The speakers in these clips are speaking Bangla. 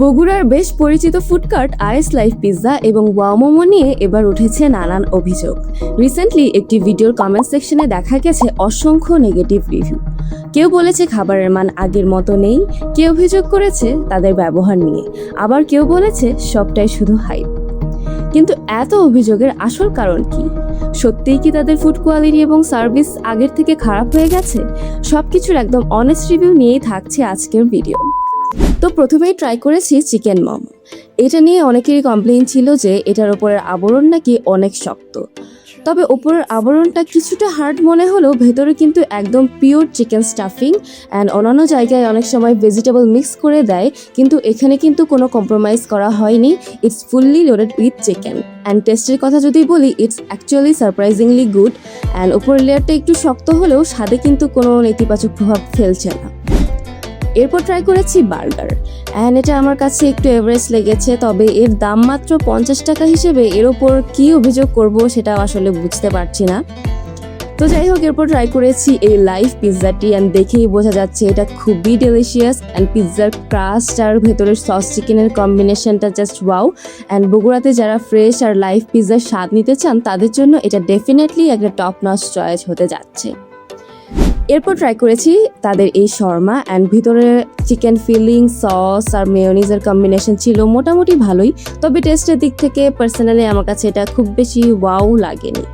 বগুড়ার বেশ পরিচিত ফুডকার্ট আইএস লাইফ পিৎজা এবং ওয়াও মোমো নিয়ে এবার উঠেছে নানান অভিযোগ। রিসেন্টলি একটি ভিডিওর কমেন্ট সেকশনে দেখা গেছে অসংখ্য নেগেটিভ রিভিউ। কেউ বলেছে খাবারের মান আগের মতো নেই, কেউ অভিযোগ করেছে তাদের ব্যবহার নিয়ে, আবার কেউ বলেছে সবটাই শুধু হাইপ। কিন্তু এত অভিযোগের আসল কারণ কি? সত্যিই কি তাদের ফুড কোয়ালিটি এবং সার্ভিস আগের থেকে খারাপ হয়ে গেছে? সবকিছুর একদম অনেস্ট রিভিউ নিয়েই থাকছে আজকের ভিডিও। তো প্রথমেই ট্রাই করেছি চিকেন মোমো। এটা নিয়ে অনেকেরই কমপ্লেইন ছিল যে এটার উপরের আবরণ নাকি অনেক শক্ত। তবে উপরের আবরণটা কিছুটা হার্ড মনে হলেও ভেতরে কিন্তু একদম পিওর চিকেন স্টাফিং অ্যান্ড অন্যান্য জায়গায় অনেক সময় ভেজিটেবল মিক্স করে দেয়, কিন্তু এখানে কিন্তু কোনো কম্প্রোমাইজ করা হয়নি। It's fully loaded with chicken and টেস্টের কথা যদি বলি, it's actually surprisingly good. And উপরের লেয়ারটা একটু শক্ত হলেও স্বাদে কিন্তু কোনো নেতিবাচক প্রভাব ফেলছে না। এরপর ট্রাই করেছি বার্গার অ্যান্ড এটা আমার কাছে একটু এভারেজ লেগেছে। তবে এর দাম মাত্র 50 টাকা হিসেবে এর ওপর কী অভিযোগ করব সেটা আসলে বুঝতে পারছি না। তো যাই হোক, এরপর ট্রাই করেছি এই লাইভ পিৎজাটি অ্যান্ড দেখেই বোঝা যাচ্ছে এটা খুবই ডেলিশিয়াস। অ্যান্ড পিৎজার ক্রাস্ট আর ভেতরের সস চিকেনের কম্বিনেশনটা জাস্ট ওয়াও। অ্যান্ড বগুড়াতে যারা ফ্রেশ আর লাইভ পিৎজার স্বাদ নিতে চান তাদের জন্য এটা ডেফিনেটলি একটা টপ নচ চয়েস হতে যাচ্ছে। এরপর ট্রাই করেছি তাদের এই শর্মা অ্যান্ড ভিতরে চিকেন ফিলিং, সস আর মেয়োনিজের কম্বিনেশন ছিল মোটামুটি ভালোই। তবে টেস্টের দিক থেকে পার্সোনালি আমার কাছে এটা খুব বেশি ওয়াও লাগেনি।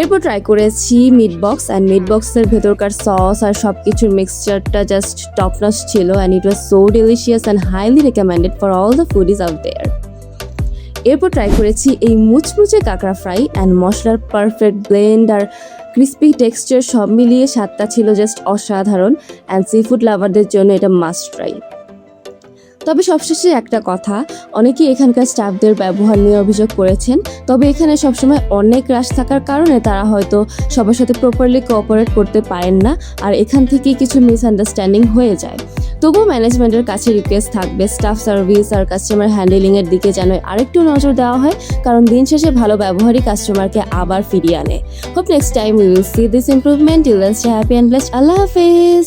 এরপর ট্রাই করেছি মিট বক্স অ্যান্ড মিট বক্সের ভেতরকার সস আর সব কিছুর মিক্সচারটা জাস্ট টপ নচ ছিল and it was so delicious and highly recommended for all the foodies out there. এরপর ট্রাই করেছি এই মুচমুচে কাঁকড়া ফ্রাই অ্যান্ড মশলার পারফেক্ট ব্লেন্ড আর ক্রিস্পি টেক্সচার সব মিলিয়ে স্বাদটা ছিল জাস্ট অসাধারণ অ্যান্ড সি ফুড লাভারদের জন্য এটা মাস্ট ট্রাই। তবে সবশেষে একটা কথা, অনেকেই এখানকার স্টাফদের ব্যবহার নিয়ে অভিযোগ করেছেন। তবে এখানে সবসময় অনেক রাশ থাকার কারণে তারা হয়তো সবার সাথে প্রপারলি কোঅপারেট করতে পারেন না, আর এখান থেকেই কিছু মিসআন্ডারস্ট্যান্ডিং হয়ে যায়। তবুও ম্যানেজমেন্টের কাছে রিকোয়েস্ট থাকবে স্টাফ সার্ভিস আর কাস্টমার হ্যান্ডেলিংয়ের দিকে যেন আরেকটু নজর দেওয়া হয়, কারণ দিন শেষে ভালো ব্যবহারই কাস্টমারকে আবার ফিরিয়ে আনে। Hope next time we will see this improvement. Till then stay happy and blessed. আল্লাহ হাফেজ।